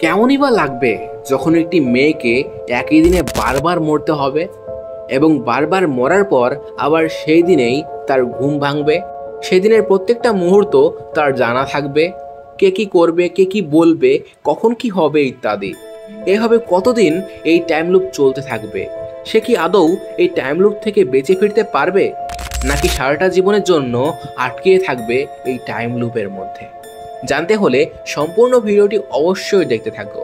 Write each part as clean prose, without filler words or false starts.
কেমনই বা লাগবে যখন একটি মেয়েকে একই দিনে বারবার মরতে হবে এবং বারবার মরার পর আবার সেই দিনেই তার ঘুম ভাঙবে। সেই দিনের প্রত্যেকটা মুহূর্ত তার জানা থাকবে, কে কি করবে, কে কি বলবে, কখন কি হবে ইত্যাদি। এভাবে কতদিন এই টাইম লুপ চলতে থাকবে? সে কি আদৌ এই টাইম লুপ থেকে বেঁচে ফিরতে পারবে, নাকি সারাটা জীবনের জন্য আটকিয়ে থাকবে এই টাইম লুপের মধ্যে? জানতে হলে সম্পূর্ণ ভিডিওটি অবশ্যই দেখতে থাকো।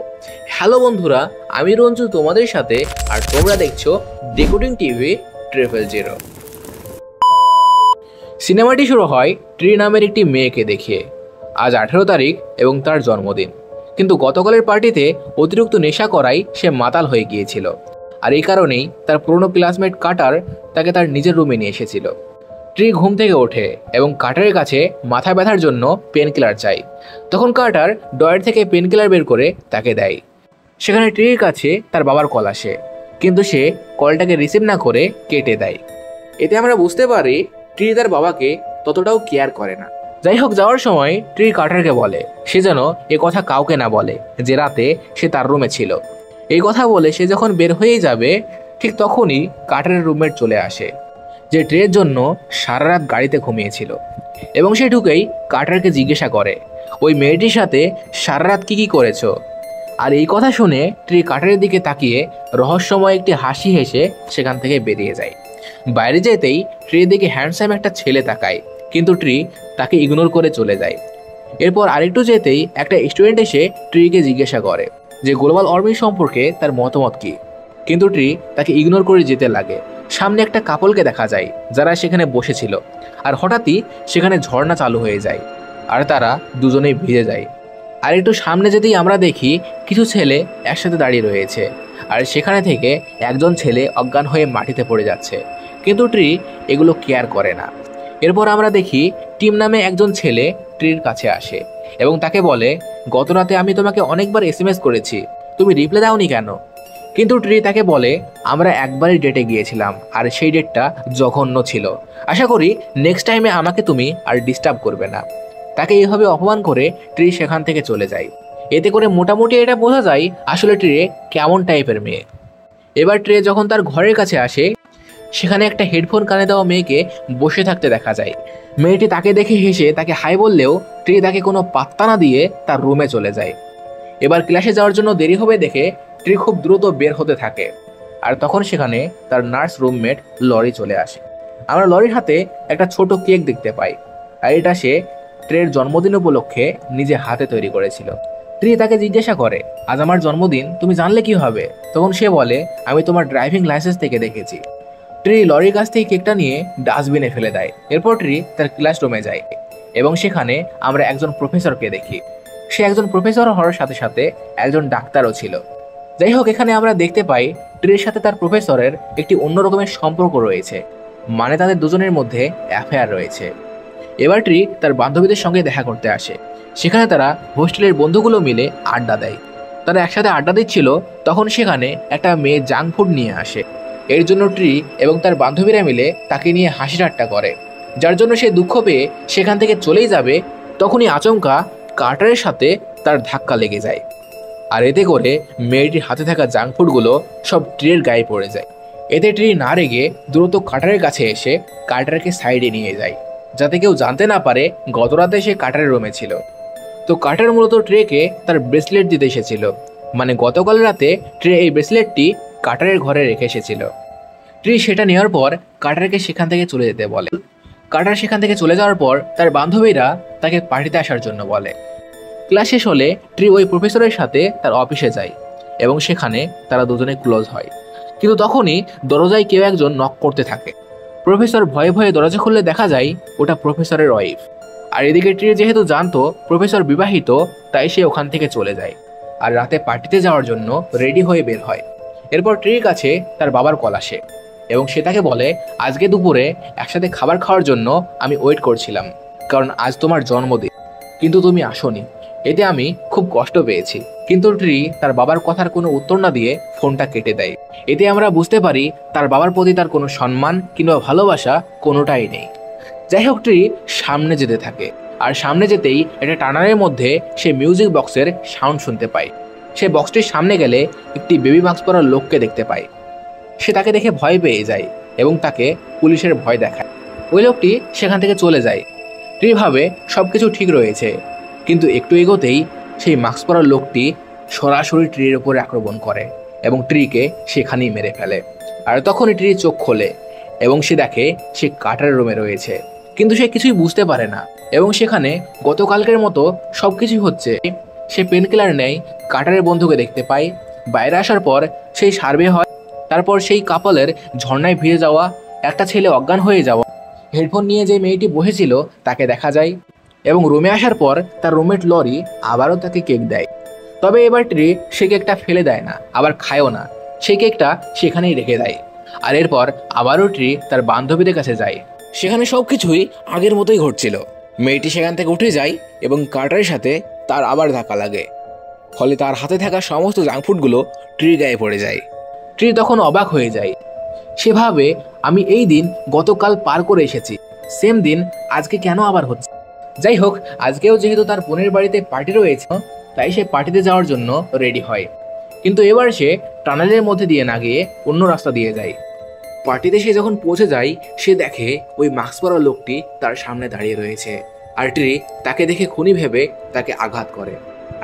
হ্যালো বন্ধুরা, আমি রঞ্জু তোমাদের সাথে, আর তোমরা দেখছো ডিকোডিং টিভি 000। সিনেমাটি শুরু হয় ট্রি নামের একটি মেয়েকে দেখিয়ে। আজ 18 তারিখ এবং তার জন্মদিন, কিন্তু গতকালের পার্টিতে অতিরিক্ত নেশা করায় সে মাতাল হয়ে গিয়েছিল। আর এই কারণেই তার পুরনো ক্লাসমেট কাটার তাকে তার নিজের রুমে নিয়ে এসেছিল। ট্রি ঘুম থেকে ওঠে এবং কাটারের কাছে মাথা ব্যথার জন্য পেন কিলার চাই। তখন কাটার ডয়ার থেকে পেন কিলার বের করে তাকে দেয়। সেখানে ট্রির কাছে তার বাবার কল আসে, কিন্তু সে কলটাকে রিসিভ না করে কেটে দেয়। এতে আমরা বুঝতে পারি ট্রি তার বাবাকে ততটাও কেয়ার করে না। যাই হোক, যাওয়ার সময় ট্রি কাটারকে বলে সে যেন এ কথা কাউকে না বলে যে রাতে সে তার রুমে ছিল। এই কথা বলে সে যখন বের হয়ে যাবে, ঠিক তখনই কাটারের রুমমেট চলে আসে, যে ট্রির জন্য সারা রাত গাড়িতে ঘুমিয়েছিল। এবং সে ঢুকেই কাটারকে জিজ্ঞাসা করে, ওই মেয়েটির সাথে সারা রাত কি করেছো? আর এই কথা শুনে ট্রি কাটারের দিকে তাকিয়ে রহস্যময় একটি হাসি হেসে সেখান থেকে বেরিয়ে যায়। বাইরে যেতেই ট্রির দিকে হ্যান্ডসাম একটা ছেলে তাকায়, কিন্তু ট্রি তাকে ইগনোর করে চলে যায়। এরপর আরেকটু যেতেই একটা স্টুডেন্ট এসে ট্রিকে জিজ্ঞাসা করে যে গ্লোবাল ওয়ার্মিং সম্পর্কে তার মতামত কি, কিন্তু ট্রি তাকে ইগনোর করে যেতে লাগে। সামনে একটা কাপলকে দেখা যায় যারা সেখানে বসেছিল, আর হঠাৎই সেখানে ঝর্ণা চালু হয়ে যায় আর তারা দুজনেই ভিজে যায়। আর একটু সামনে যেতেই আমরা দেখি কিছু ছেলে একসাথে দাঁড়িয়ে রয়েছে, আর সেখানে থেকে একজন ছেলে অজ্ঞান হয়ে মাটিতে পড়ে যাচ্ছে, কিন্তু ট্রি এগুলো কেয়ার করে না। এরপর আমরা দেখি টিম নামে একজন ছেলে ট্রির কাছে আসে এবং তাকে বলে, গত রাতে আমি তোমাকে অনেকবার এসএমএস করেছি, তুমি রিপ্লাই দাওনি কেন? কিন্তু ট্রি তাকে বলে, আমরা একবারই ডেটে গিয়েছিলাম আর সেই ডেটটা জঘন্য ছিল, আশা করি নেক্সট টাইমে আমাকে তুমি আর ডিস্টার্ব করবে না। তাকে এইভাবে অপমান করে ট্রি সেখান থেকে চলে যায়। এতে করে মোটামুটি এটা বোঝা যায় আসলে ট্রি কেমন টাইপের মেয়ে। এবার ট্রি যখন তার ঘরের কাছে আসে, সেখানে একটা হেডফোন কানে দেওয়া মেয়েকে বসে থাকতে দেখা যায়। মেয়েটি তাকে দেখে হেসে তাকে হাই বললেও ট্রি তাকে কোনো পাত্তা না দিয়ে তার রুমে চলে যায়। এবার ক্লাসে যাওয়ার জন্য দেরি হবে দেখে ট্রি খুব দ্রুত বের হতে থাকে, আর তখন সেখানে তার নার্স রুমমেট লরি চলে আসে। আমরা লরির হাতে একটা ছোট কেক দেখতে পাই, আর এটা সে ট্রির জন্মদিন উপলক্ষে নিজে হাতে তৈরি করেছিল। ট্রি তাকে জিজ্ঞাসা করে, আজ আমার জন্মদিন, তুমি জানলে কি হবে? তখন সে বলে, আমি তোমার ড্রাইভিং লাইসেন্স থেকে দেখেছি। ট্রি লরির কাছ থেকে কেকটা নিয়ে ডাস্টবিনে ফেলে দেয়। এরপর ট্রি তার ক্লাসরুমে যায় এবং সেখানে আমরা একজন প্রফেসরকে দেখি। সে একজন প্রফেসর হওয়ার সাথে সাথে একজন ডাক্তারও ছিল। যাই হোক, এখানে আমরা দেখতে পাই ট্রির সাথে তার প্রফেসরের একটি অন্য রকমের সম্পর্ক রয়েছে, মানে তাদের দুজনের মধ্যে অ্যাফেয়ার রয়েছে। এবার ট্রি তার বান্ধবীদের সঙ্গে দেখা করতে আসে। সেখানে তারা হোস্টেলের বন্ধুগুলো মিলে আড্ডা দেয়। তারা একসাথে আড্ডা দিচ্ছিল, তখন সেখানে একটা মেয়ে জাঙ্ক ফুড নিয়ে আসে। এর জন্য ট্রি এবং তার বান্ধবীরা মিলে তাকে নিয়ে হাসি ঠাট্টা করে, যার জন্য সে দুঃখ পেয়ে সেখান থেকে চলেই যাবে। তখনই আচমকা কার্টারের সাথে তার ধাক্কা লেগে যায়, আর এতে করে মেয়েটির হাতে থাকা জাঙ্ক ফুডগুলো সব ট্রির গায়ে পড়ে যায়। এতে ট্রি না রেগে দ্রুত কার্টারের কাছে এসে কার্টারকে সাইডে নিয়ে যায়, যাতে কেউ জানতে না পারে গতরাতে সে কার্টারের রুমে ছিল। তো কার্টার মূলত ট্রেকে তার ব্রেসলেট দিতে এসেছিল, মানে গতকাল রাতে ট্রে এই ব্রেসলেটটি কার্টারের ঘরে রেখে এসেছিল। ট্রি সেটা নেওয়ার পর কার্টারকে সেখান থেকে চলে যেতে বলে। কার্টার সেখান থেকে চলে যাওয়ার পর তার বান্ধবীরা তাকে পার্টিতে আসার জন্য বলে। ক্লাস শেষ হলে ট্রি ওই প্রফেসরের সাথে তার অফিসে যায় এবং সেখানে তারা দুজনে ক্লোজ হয়। কিন্তু তখনই দরজায় কেউ একজন নক করতে থাকে। প্রফেসর ভয়ে ভয়ে দরজা খুললে দেখা যায় ওটা প্রফেসরের ওয়াইফ। আর এদিকে ট্রি যেহেতু জানতো প্রফেসর বিবাহিত, তাই সে ওখান থেকে চলে যায় আর রাতে পার্টিতে যাওয়ার জন্য রেডি হয়ে বের হয়। এরপর ট্রির কাছে তার বাবার কল আসে এবং সে তাকে বলে, আজকে দুপুরে একসাথে খাবার খাওয়ার জন্য আমি ওয়েট করছিলাম, কারণ আজ তোমার জন্মদিন, কিন্তু তুমি আসোনি। এতে আমি খুব কষ্ট পেয়েছি। কিন্তু ট্রি তার বাবার কথার কোনো উত্তর না দিয়ে ফোনটা কেটে দেয়। এতে আমরা বুঝতে পারি তার বাবার প্রতি তার কোনো সম্মান কিংবা ভালোবাসা কোনোটাই নেই। যাই হোক, ট্রি সামনে যেতে থাকে, আর সামনে যেতেই একটা টানারের মধ্যে সে মিউজিক বক্সের সাউন্ড শুনতে পায়। সে বক্সটির সামনে গেলে একটি বেবি মাস্ক পরা লোককে দেখতে পায়। সে তাকে দেখে ভয় পেয়ে যায় এবং তাকে পুলিশের ভয় দেখায়। ওই লোকটি সেখান থেকে চলে যায়। ট্রি ভাবে সবকিছু ঠিক রয়েছে, কিন্তু একটু এগোতেই সেই মাস্ক পরা লোকটি সরাসরি ট্রির উপরে আক্রমণ করে এবং ট্রিকে সেখানেই মেরে ফেলে। আর তখনই ট্রি চোখ খোলে এবং সে দেখে সে কাটারের রুমে রয়েছে, কিন্তু সে কিছুই বুঝতে পারে না এবং সেখানে গতকালকের মতো সবকিছুই হচ্ছে। সে পেনকিলার নেয়, কাটারের বন্ধুকে দেখতে পায়। বাইরে আসার পর সেই সার্ভে হয়। তারপর সেই কাপলের ঝর্ণায় ভিজে যাওয়া একটা ছেলে অজ্ঞান হয়ে যাওয়া, হেডফোন নিয়ে যে মেয়েটি বসেছিল তাকে দেখা যায় এবং রুমে আসার পর তার রুমমেট লরি আবারও তাকে কেক দেয়। তবে এবার ট্রি সে কেকটা ফেলে দেয় না, আবার খায়ও না, সেই কেকটা সেখানেই রেখে দেয়। আর এরপর আবারও ট্রি তার বান্ধবীদের কাছে যায়। সেখানে সবকিছুই আগের মতোই ঘটছিল। মেয়েটি সেখান থেকে উঠে যায় এবং কার্টারের সাথে তার আবার ধাক্কা লাগে, ফলে তার হাতে থাকা সমস্ত জাঙ্ক ফুডগুলো ট্রির গায়ে পড়ে যায়। ট্রি তখন অবাক হয়ে যায়। সেভাবে আমি এই দিন গতকাল পার করে এসেছি, সেম দিন আজকে কেন আবার হচ্ছে? যাই হোক, আজকেও যেহেতু তার বোনের বাড়িতে পার্টি রয়েছে, তাই সে পার্টিতে যাওয়ার জন্য রেডি হয়। কিন্তু এবার সে টানেলের মধ্যে দিয়ে না গিয়ে অন্য রাস্তা দিয়ে যায়। পার্টিতে সে যখন পৌঁছে যায়, সে দেখে ওই মাস্ক পরা লোকটি তার সামনে দাঁড়িয়ে রয়েছে। আর ট্রি তাকে দেখে খুনি ভেবে তাকে আঘাত করে।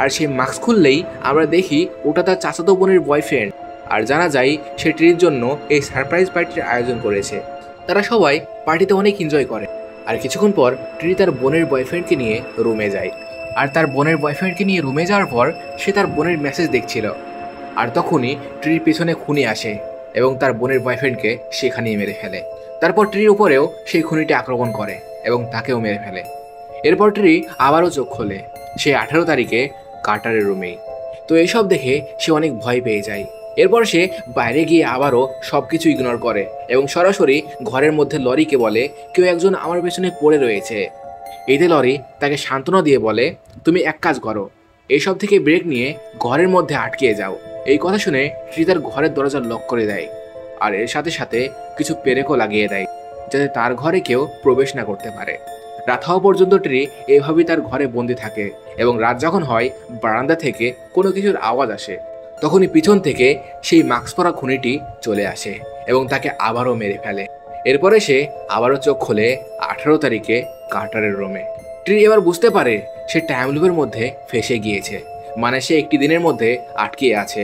আর সে মাস্ক খুললেই আমরা দেখি ওটা তার চাচাতো বোনের বয়ফ্রেন্ড। আর জানা যায় সে ট্রির জন্য এই সারপ্রাইজ পার্টির আয়োজন করেছে। তারা সবাই পার্টিতে অনেক এনজয় করে। আর কিছুক্ষণ পর ট্রি তার বোনের বয়ফ্রেন্ডকে নিয়ে রুমে যায়। আর তার বোনের বয়ফ্রেন্ডকে নিয়ে রুমে যাওয়ার পর সে তার বোনের মেসেজ দেখছিল। আর তখনই ট্রির পেছনে খুনি আসে এবং তার বোনের বয়ফ্রেন্ডকে সেখানেই মেরে ফেলে। তারপর ট্রির উপরেও সেই খুনিটি আক্রমণ করে এবং তাকেও মেরে ফেলে। এরপর ট্রি আবারও চোখ খোলে, সে 18 তারিখে কার্টারের রুমেই। তো এসব দেখে সে অনেক ভয় পেয়ে যায়। এরপর সে বাইরে গিয়ে আবারও সব কিছু ইগনোর করে এবং সরাসরি ঘরের মধ্যে লরিকে বলে, কেউ একজন আমার পেছনে পড়ে রয়েছে। এতে লরি তাকে সান্ত্বনা দিয়ে বলে, তুমি এক কাজ করো, এইসব থেকে ব্রেক নিয়ে ঘরের মধ্যে আটকে যাও। এই কথা শুনে ট্রি তার ঘরের দরজা লক করে দেয় আর এর সাথে সাথে কিছু পেরেকও লাগিয়ে দেয়, যাতে তার ঘরে কেউ প্রবেশ না করতে পারে। রাত হওয়া পর্যন্ত ট্রি এভাবেই তার ঘরে বন্দি থাকে এবং রাত যখন হয়, বারান্দা থেকে কোনো কিছুর আওয়াজ আসে। তখনই পিছন থেকে সেই মাস্ক পরা খুনিটি চলে আসে এবং তাকে আবারও মেরে ফেলে। এরপরে সে আবারও চোখ খোলে 18 তারিখে কার্টারের রুমে। ট্রি এবার বুঝতে পারে সে টাইম লুপের মধ্যে ফেসে গিয়েছে, মানে সে একটি দিনের মধ্যে আটকে আছে।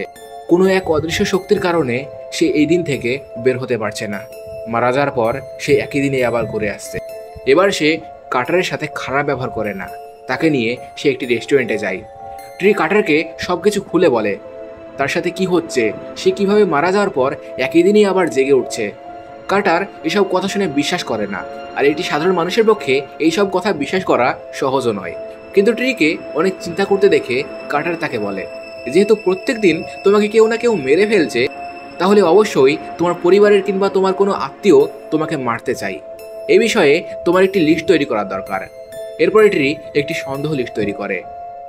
কোনো এক অদৃশ্য শক্তির কারণে সে এই দিন থেকে বের হতে পারছে না। মারা যাওয়ার পর সে একই দিনে আবার ঘুরে আসছে। এবার সে কার্টারের সাথে খারাপ ব্যবহার করে না, তাকে নিয়ে সে একটি রেস্টুরেন্টে যায়। ট্রি কার্টারকে সবকিছু খুলে বলে তার সাথে কি হচ্ছে, সে কিভাবে মারা যাওয়ার পর একই দিনই আবার জেগে উঠছে। কার্টার এসব কথা শুনে বিশ্বাস করে না, আর এটি সাধারণ মানুষের পক্ষে এইসব কথা বিশ্বাস করা সহজও নয়। কিন্তু ট্রিকে অনেক চিন্তা করতে দেখে কার্টার তাকে বলে, যেহেতু প্রত্যেক দিন তোমাকে কেউ না কেউ মেরে ফেলছে, তাহলে অবশ্যই তোমার পরিবারের কিংবা তোমার কোনো আত্মীয় তোমাকে মারতে চাই। এই বিষয়ে তোমার একটি লিস্ট তৈরি করার দরকার। এরপরে ট্রি একটি সন্দেহ লিস্ট তৈরি করে,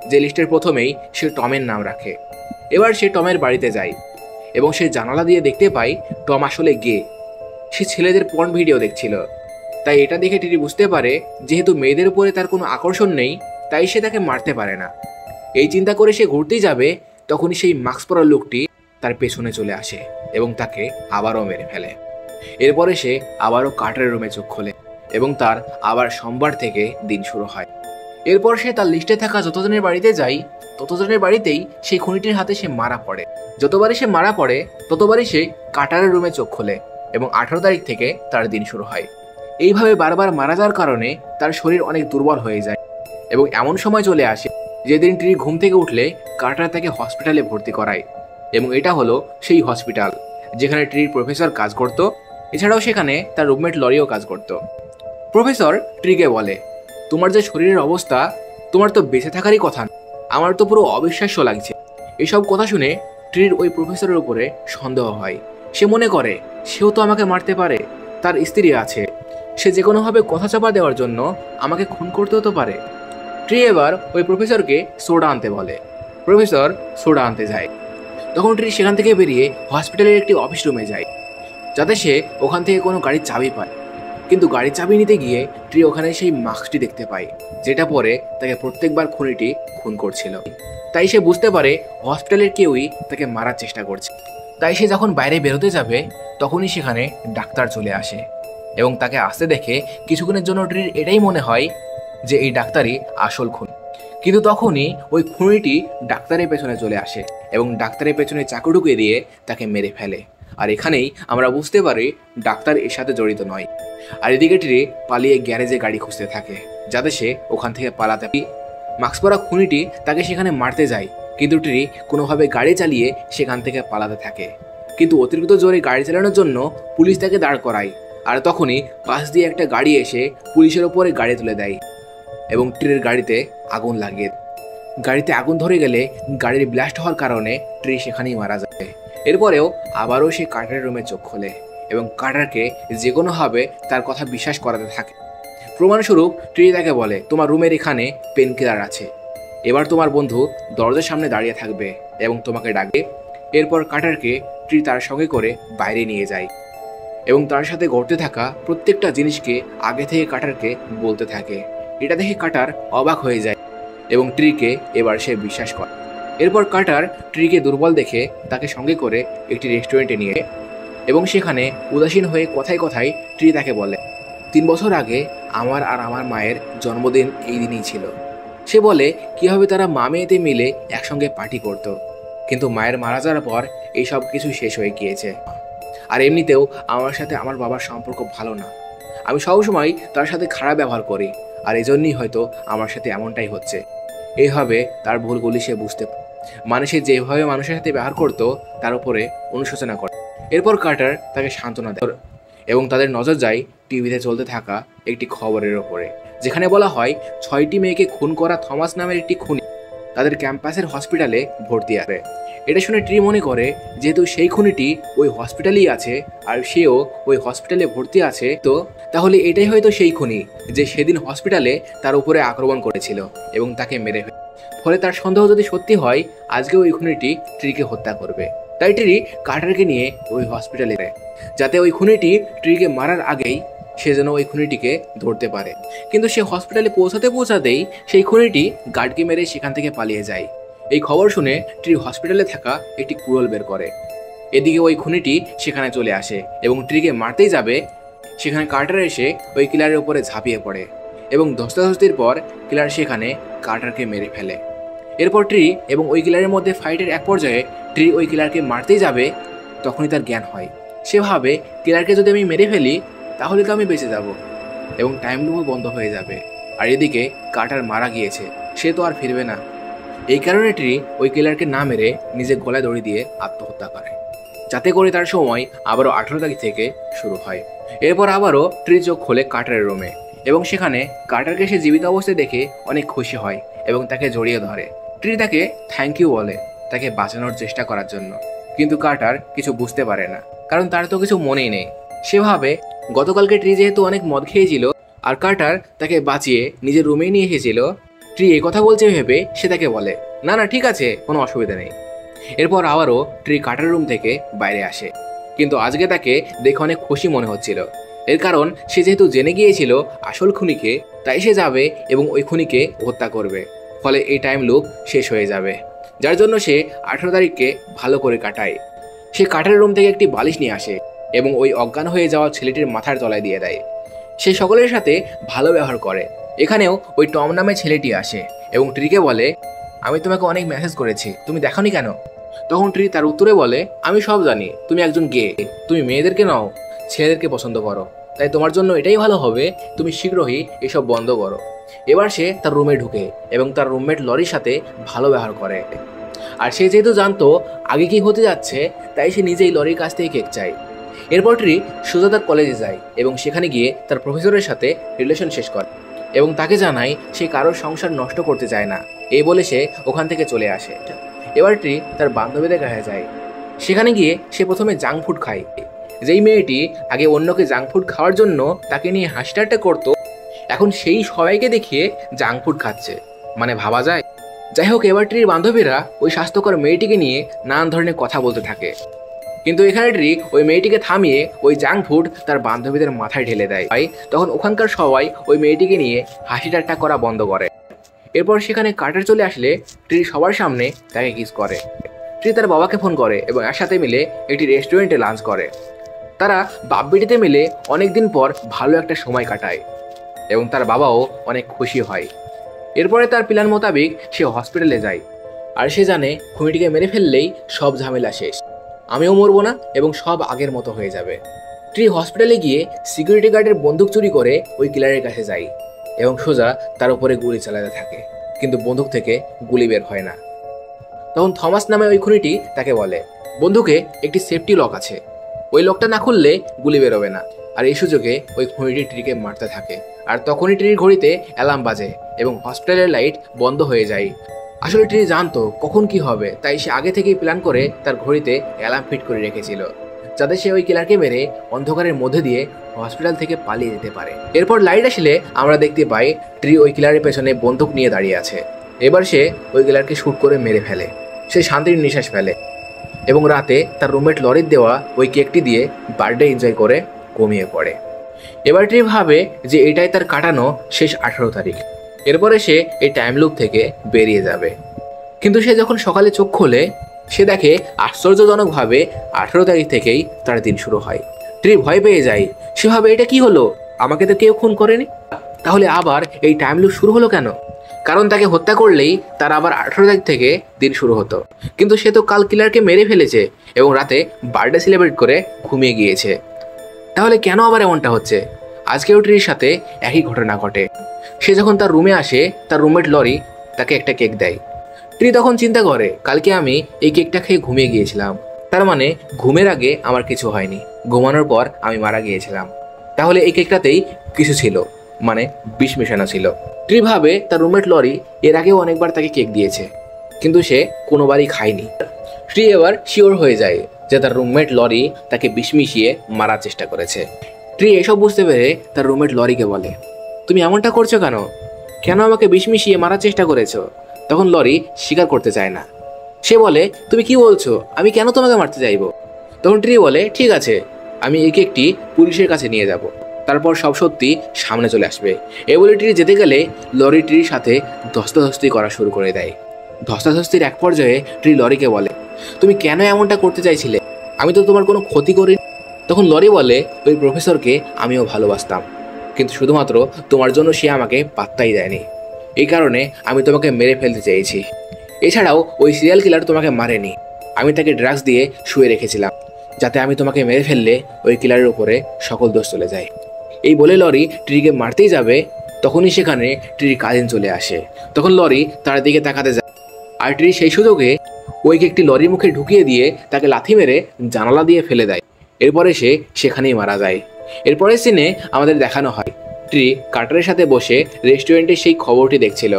যে লিস্টের প্রথমেই সে টমের নাম রাখে। এবার সে টমের বাড়িতে যায় এবং সে জানালা দিয়ে দেখতে পায় টম আসলে গে। সে ছেলেদের পর্ন ভিডিও দেখছিল। তাই এটা দেখে ট্রি বুঝতে পারে যেহেতু মেয়েদের উপরে তার কোনো আকর্ষণ নেই, তাই সে তাকে মারতে পারে না। এই চিন্তা করে সে ঘুরতেই যাবে, তখনই সেই মাস্ক পরা লোকটি তার পেছনে চলে আসে এবং তাকে আবারও মেরে ফেলে। এরপরে সে আবারও কার্টারের রুমে চোখ খোলে এবং তার আবার সোমবার থেকে দিন শুরু হয়। এরপর সে তার লিস্টে থাকা যতজনের বাড়িতে যায়, ততজনের বাড়িতেই সেই খুনিটির হাতে সে মারা পড়ে। যতবারই সে মারা পড়ে ততবারই সে কার্টারের রুমে চোখ খোলে এবং 18 তারিখ থেকে তার দিন শুরু হয়। এইভাবে বারবার মারা যাওয়ার কারণে তার শরীর অনেক দুর্বল হয়ে যায় এবং এমন সময় চলে আসে যেদিন ট্রি ঘুম থেকে উঠলে কার্টার তাকে হসপিটালে ভর্তি করায়। এবং এটা হলো সেই হসপিটাল যেখানে ট্রির প্রফেসর কাজ করত। এছাড়াও সেখানে তার রুমমেট লরিও কাজ করত। প্রফেসর ট্রিকে বলে, তোমার যে শরীরের অবস্থা, তোমার তো বেঁচে থাকারই কথা, আমার তো পুরো অবিশ্বাস্য লাগছে। এসব কথা শুনে ট্রির ওই প্রফেসরের উপরে সন্দেহ হয়। সে মনে করে সেও তো আমাকে মারতে পারে, তার স্ত্রী আছে, সে যে কোনোভাবে কথা চাপা দেওয়ার জন্য আমাকে খুন করতেও তো পারে। ট্রি এবার ওই প্রফেসরকে সোডা আনতে বলে। প্রফেসর সোডা আনতে যায়। তখন ট্রি সেখান থেকে বেরিয়ে হসপিটালের একটি অফিস রুমে যায়, যাতে সে ওখান থেকে কোনো গাড়ির চাবি পায়। কিন্তু গাড়ির চাবি নিতে গিয়ে ট্রি ওখানে সেই মাস্কটি দেখতে পায়, যেটা পরে তাকে প্রত্যেকবার খুনিটি খুন করছিল। তাই সে বুঝতে পারে হসপিটালের কেউই তাকে মারার চেষ্টা করছে। তাই সে যখন বাইরে বেরোতে যাবে তখনই সেখানে ডাক্তার চলে আসে এবং তাকে আসতে দেখে কিছুক্ষণের জন্য ট্রির এটাই মনে হয় যে এই ডাক্তারই আসল খুন। কিন্তু তখনই ওই খুনিটি ডাক্তারের পেছনে চলে আসে এবং ডাক্তারের পেছনে চাকু ঢুকিয়ে দিয়ে তাকে মেরে ফেলে। আর এখানেই আমরা বুঝতে পারি ডাক্তার এর সাথে জড়িত নয়। আর এদিকে ট্রি পালিয়ে গ্যারেজে গাড়ি খুঁজতে থাকে যাতে সে ওখান থেকে পালাতে পারে। মাস্ক পরা খুনিটি তাকে সেখানে মারতে যায়, কিন্তু ট্রি কোনোভাবে গাড়ি চালিয়ে সেখান থেকে পালাতে থাকে। কিন্তু অতিরিক্ত জোরে গাড়ি চালানোর জন্য পুলিশ তাকে দাঁড় করায়। আর তখনই পাশ দিয়ে একটা গাড়ি এসে পুলিশের ওপরে গাড়ি তুলে দেয় এবং ট্রির গাড়িতে আগুন লাগিয়ে দেয়। গাড়িতে আগুন ধরে গেলে গাড়ির ব্লাস্ট হওয়ার কারণে ট্রি সেখানেই মারা যায়। এরপরেও আবারও সে কার্টারের রুমে চোখ খোলে এবং কার্টারকে যে কোনোভাবে তার কথা বিশ্বাস করাতে থাকে। প্রমাণস্বরূপ ট্রি তাকে বলে, তোমার রুমের এখানে পেন কিলার আছে, এবার তোমার বন্ধু দরজার সামনে দাঁড়িয়ে থাকবে এবং তোমাকে ডাকবে। এরপর কার্টারকে ট্রি তার সঙ্গে করে বাইরে নিয়ে যায় এবং তার সাথে ঘটতে থাকা প্রত্যেকটা জিনিসকে আগে থেকে কার্টারকে বলতে থাকে। এটা দেখে কার্টার অবাক হয়ে যায় এবং ট্রিকে এবার সে বিশ্বাস করে। এরপর কার্টার ট্রিকে দুর্বল দেখে তাকে সঙ্গে করে একটি রেস্টুরেন্টে নিয়ে এবং সেখানে উদাসীন হয়ে কথায় কথায় ট্রি তাকে বলে, 3 বছর আগে আমার আর আমার মায়ের জন্মদিন এই দিনই ছিল। সে বলে কীভাবে তারা মা মেয়েতে মিলে একসঙ্গে পার্টি করত, কিন্তু মায়ের মারা যাওয়ার পর এই সব কিছু শেষ হয়ে গিয়েছে। আর এমনিতেও আমার সাথে আমার বাবার সম্পর্ক ভালো না, আমি সবসময় তার সাথে খারাপ ব্যবহার করি, আর এজন্যই হয়তো আমার সাথে এমনটাই হচ্ছে। এইভাবে তার ভুলগুলি সে বুঝতে পারে, মানে সে যেভাবে মানুষের সাথে ব্যবহার করত তার উপরে অনুশোচনা করে। এরপর কার্টার তাকে সান্ত্বনা দেয় এবং তাদের নজর যায় টিভিতে চলতে থাকা একটি খবরের ওপরে, যেখানে বলা হয় 6টি মেয়েকে খুন করা থমাস নামের একটি খুনি তাদের ক্যাম্পাসের হসপিটালে ভর্তি আছে। এটা শুনে ট্রি মনে করে যেহেতু সেই খুনিটি ওই হসপিটালেই আছে আর সেও ওই হসপিটালে ভর্তি আছে, তো তাহলে এটাই হয়তো সেই খুনি যে সেদিন হসপিটালে তার উপরে আক্রমণ করেছিল এবং তাকে মেরে ফেলে। ফলে তার সন্দেহ যদি সত্যি হয়, আজকে ওই খুনিটি ট্রিকে হত্যা করবে। তাই ট্রি কার্টারকে নিয়ে ওই হসপিটালে যায় যাতে ওই খুনিটি ট্রিকে মারার আগেই সে যেন ওই খুনিটিকে ধরতে পারে। কিন্তু সে হসপিটালে পৌঁছাতেই সেই খুনিটি গার্ডকে মেরে সেখান থেকে পালিয়ে যায়। এই খবর শুনে ট্রি হসপিটালে থাকা একটি কুড়োল বের করে। এদিকে ওই খুনিটি সেখানে চলে আসে এবং ট্রিকে মারতেই যাবে, সেখানে কার্টার এসে ওই কিলারের উপরে ঝাঁপিয়ে পড়ে এবং ধস্তাধস্তির পর কিলার সেখানে কার্টারকে মেরে ফেলে। এরপর ট্রি এবং ওই কিলারের মধ্যে ফাইটের এক পর্যায়ে ট্রি ওই কিলারকে মারতেই যাবে, তখনই তার জ্ঞান হয়। সে ভাবে কিলারকে যদি আমি মেরে ফেলি তাহলে তো আমি বেঁচে যাব এবং টাইম লুপও বন্ধ হয়ে যাবে। আর এদিকে কার্টার মারা গিয়েছে, সে তো আর ফিরবে না। এই কারণে ট্রি ওই কিলারকে না মেরে নিজে গলায় দড়ি দিয়ে আত্মহত্যা করে, যাতে করে তার সময় আবারও 18 তারিখ থেকে শুরু হয়। এরপর আবারও ট্রি চোখ খোলে কার্টারের রুমে এবং সেখানে কার্টারকে সে জীবিত অবস্থায় দেখে অনেক খুশি হয় এবং তাকে জড়িয়ে ধরে। ট্রি তাকে থ্যাংক ইউ বলে তাকে বাঁচানোর চেষ্টা করার জন্য, কিন্তু কার্টার কিছু বুঝতে পারে না, কারণ তার তো কিছু মনেই নেই। সে ভাবে গতকালকে ট্রি যেহেতু অনেক মদ খেয়েছিল আর কার্টার তাকে বাঁচিয়ে নিজের রুমেই নিয়ে এসেছিল, ট্রি এই কথা বলছে ভেবে সে তাকে বলে, না না ঠিক আছে, কোনো অসুবিধা নেই। এরপর আবারও ট্রি কার্টার রুম থেকে বাইরে আসে, কিন্তু আজকে তাকে দেখে অনেক খুশি মনে হচ্ছিল। এর কারণ সে যেহেতু জেনে গিয়েছিল আসল খুনিকে, তাই সে যাবে এবং ওই খুনিকে হত্যা করবে। ফলে এই টাইম লুপ শেষ হয়ে যাবে, যার জন্য সে 18 তারিখকে ভালো করে কাটায়। সে কার্টারের রুম থেকে একটি বালিশ নিয়ে আসে এবং ওই অজ্ঞান হয়ে যাওয়া ছেলেটির মাথার তলায় দিয়ে দেয়। সে সকলের সাথে ভালো ব্যবহার করে। এখানেও ওই টম নামে ছেলেটি আসে এবং ট্রিকে বলে, আমি তোমাকে অনেক মেসেজ করেছি, তুমি দেখোনি কেন? তখন ট্রি তার উত্তরে বলে, আমি সব জানি, তুমি একজন গে, তুমি মেয়েদেরকে নাও, ছেলেদেরকে পছন্দ করো, তাই তোমার জন্য এটাই ভালো হবে তুমি শীঘ্রই এসব বন্ধ করো। এবার সে তার রুমে ঢুকে এবং তার রুমমেট লরির সাথে ভালো ব্যবহার করে। আর সে যেহেতু জানতো আগে কি হতে যাচ্ছে, তাই সে নিজেই লরির কাছ থেকে কেক চায়। এরপর ট্রি সোজা তার কলেজে যায় এবং সেখানে গিয়ে তার প্রফেসরের সাথে রিলেশন শেষ করে এবং তাকে জানায় সে কারোর সংসার নষ্ট করতে চায় না। এই বলে সে ওখান থেকে চলে আসে। এবার ট্রি তার বান্ধবীদের কাছে যায়। সেখানে গিয়ে সে প্রথমে জাঙ্ক ফুড খায়। যেই মেয়েটি আগে অন্যকে জাঙ্ক ফুড খাওয়ার জন্য তাকে নিয়ে হাসি ঠাট্টা করতো, এখন সেই সবাইকে দেখিয়ে জাঙ্ক ফুড খাচ্ছে, মানে ভাবা যায়। যাই হোক, এবার ট্রির বান্ধবীরা ওই স্বাস্থ্যকর মেয়েটিকে নিয়ে নানান ধরনের কথা বলতে থাকে, কিন্তু এখানে ট্রি ওই মেয়েটিকে থামিয়ে ওই জাঙ্ক ফুড তার বান্ধবীদের মাথায় ঢেলে দেয়। তখন ওখানকার সবাই ওই মেয়েটিকে নিয়ে হাসি ঠাট্টা করা বন্ধ করে এরপর সেখানে কার্টার চলে আসলে ট্রি সবার সামনে তাকে কিস করে। ট্রি তার বাবাকে ফোন করে এবং একসাথে মিলে একটি রেস্টুরেন্টে লাঞ্চ করে। তারা বাপ্পিটিতে মিলে অনেকদিন পর ভালো একটা সময় কাটায় এবং তার বাবাও অনেক খুশি হয়। এরপরে তার প্ল্যান মোতাবেক সে হসপিটালে যায়, আর সে জানে খুনিটিকে মেরে ফেললেই সব ঝামেলা শেষ, আমিও মরবো না এবং সব আগের মতো হয়ে যাবে। ট্রি হসপিটালে গিয়ে সিকিউরিটি গার্ডের বন্দুক চুরি করে ওই কিলারের কাছে যায় এবং সোজা তার উপরে গুলি চালাতে থাকে, কিন্তু বন্দুক থেকে গুলি বের হয় না। তখন থমাস নামে ওই খুনিটি তাকে বলে, বন্দুকে একটি সেফটি লক আছে, ওই লকটা না খুললে গুলি বেরোবে না। আর এই সুযোগে ওই খুনিটি ট্রিকে মারতে থাকে, আর তখনই ট্রির ঘড়িতে অ্যালার্ম বাজে এবং হসপিটালের লাইট বন্ধ হয়ে যায়। আসলে ট্রি জানতো কখন কি হবে, তাই সে আগে থেকেই প্ল্যান করে তার ঘড়িতে অ্যালার্ম ফিট করে রেখেছিল, যাতে সে ওই কিলারকে মেরে অন্ধকারের মধ্যে দিয়ে হসপিটাল থেকে পালিয়ে যেতে পারে। এরপর লাইট আসলে আমরা দেখতে পাই ট্রি ওই কিলারের পেছনে বন্দুক নিয়ে দাঁড়িয়ে আছে। এবার সে ওই কিলারকে শুট করে মেরে ফেলে। সে শান্তির নিঃশ্বাস ফেলে এবং রাতে তার রুমমেট লরির দেওয়া ওই কেকটি দিয়ে বার্থডে এনজয় করে ঘুমিয়ে পড়ে। এবার ট্রি ভাবে যে এটাই তার কাটানো শেষ 18 তারিখ। এরপরে সে এই টাইম লুপ থেকে বেরিয়ে যাবে, কিন্তু সে যখন সকালে চোখ খোলে সে দেখে আশ্চর্যজনকভাবে 18 তারিখ থেকেই তার দিন শুরু হয়। ট্রি ভয় পেয়ে যায়, সে ভাবে এটা কি হলো, আমাকে তো কেউ খুন করেনি, তাহলে আবার এই টাইম লুপ শুরু হলো কেন? কারণ তাকে হত্যা করলেই তার আবার 18 তারিখ থেকে দিন শুরু হতো, কিন্তু সে তো কাল কিলারকে মেরে ফেলেছে এবং রাতে বার্থডে সেলিব্রেট করে ঘুমিয়ে গিয়েছে। তাহলে কেন আবার এমনটা হচ্ছে? আজকেও ট্রির সাথে একই ঘটনা ঘটে। সে যখন তার রুমে আসে, তার রুমমেট লরি তাকে একটা কেক দেয়। ট্রি তখন চিন্তা করে, কালকে আমি এই কেকটা খেয়ে ঘুমিয়ে গিয়েছিলাম, তার মানে ঘুমের আগে আমার কিছু হয়নি, ঘুমানোর পর আমি মারা গিয়েছিলাম। তাহলে এই কেকটাতেই কিছু ছিল, মানে বিষ মেশানো ছিল। ট্রি ভাবে তার রুমমেট লরি এর আগেও অনেকবার তাকে কেক দিয়েছে, কিন্তু সে কোনোবারই খায়নি। ট্রি এবার শিওর হয়ে যায় যে তার রুমমেট লরি তাকে বিষ মিশিয়ে মারার চেষ্টা করেছে। ট্রি এসব বুঝতে পেরে তার রুমমেট লরিকে বলে, তুমি এমনটা করছো কেন? কেন আমাকে বিষ মিশিয়ে মারার চেষ্টা করেছো? তখন লরি স্বীকার করতে চায় না। সে বলে, তুমি কি বলছো, আমি কেন তোমাকে মারতে চাইবো? তখন ট্রি বলে, ঠিক আছে, আমি এই কেকটি পুলিশের কাছে নিয়ে যাব, তারপর সব সত্যি সামনে চলে আসবে। এ বলে ট্রি যেতে গেলে লরি ট্রির সাথে ধস্তাধস্তি করা শুরু করে দেয়। ধস্তাধস্তির এক পর্যায়ে ট্রি লরিকে বলে, তুমি কেন এমনটা করতে চাইছিলে? আমি তো তোমার কোনো ক্ষতি করিনি। তখন লরি বলে, ওই প্রফেসরকে আমিও ভালোবাসতাম, কিন্তু শুধুমাত্র তোমার জন্য সে আমাকে পাত্তাই দেয়নি, এই কারণে আমি তোমাকে মেরে ফেলতে চেয়েছি। এছাড়াও ওই সিরিয়াল কিলার তোমাকে মারেনি, আমি তাকে ড্রাগস দিয়ে শুয়ে রেখেছিলাম, যাতে আমি তোমাকে মেরে ফেললে ওই কিলারের উপরে সকল দোষ চলে যায়। এই বলে লরি ট্রিকে মারতেই যাবে, তখনই সেখানে ট্রির কাজিন চলে আসে। তখন লরি তার দিকে তাকাতে যায়, আর ট্রি সেই সুযোগে ওই কেকটি লরির মুখে ঢুকিয়ে দিয়ে তাকে লাথি মেরে জানালা দিয়ে ফেলে দেয়। এরপরে সে সেখানেই মারা যায়। এরপরে সিনে আমাদের দেখানো হয় ট্রি কাটারের সাথে বসে রেস্টুরেন্টে সেই খবরটি দেখছিল।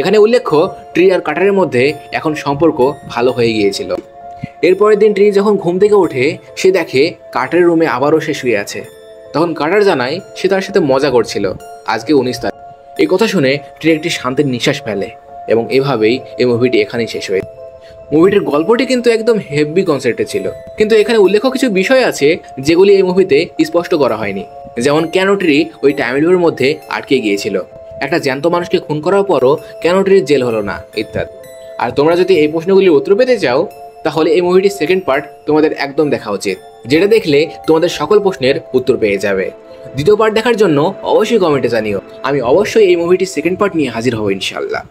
এখানে উল্লেখ্য, ট্রি আর কাটারের মধ্যে এখন সম্পর্ক ভালো হয়ে গিয়েছিল। এরপরের দিন ট্রি যখন ঘুম থেকে ওঠে, সে দেখে কাটারের রুমে আবারও সে শুয়ে আছে। তখন কাটার জানায় সে তার সাথে মজা করছিল, আজকে 19 তারিখ। এই কথা শুনে ট্রি একটি শান্তির নিঃশ্বাস ফেলে এবং এভাবেই এই মুভিটি এখানেই শেষ হয়ে। মুভিটির গল্পটি কিন্তু একদম হেভি কনসেপ্টে ছিল, কিন্তু এখানে উল্লেখ্য কিছু বিষয় আছে যেগুলি এই মুভিতে স্পষ্ট করা হয়নি, যেমন কেন ট্রি ওই টাইম লুপের মধ্যে আটকে গিয়েছিল, একটা জ্যান্ত মানুষকে খুন করার পরও কেন ট্রির জেল হলো না, ইত্যাদি। আর তোমরা যদি এই প্রশ্নগুলির উত্তর পেতে চাও, তাহলে এই মুভিটির সেকেন্ড পার্ট তোমাদের একদম দেখা উচিত, যেটা দেখলে তোমাদের সকল প্রশ্নের উত্তর পেয়ে যাবে। দ্বিতীয় পার্ট দেখার জন্য অবশ্যই কমেন্টে জানিও, আমি অবশ্যই এই মুভিটির সেকেন্ড পার্ট নিয়ে হাজির হব ইনশাআল্লাহ।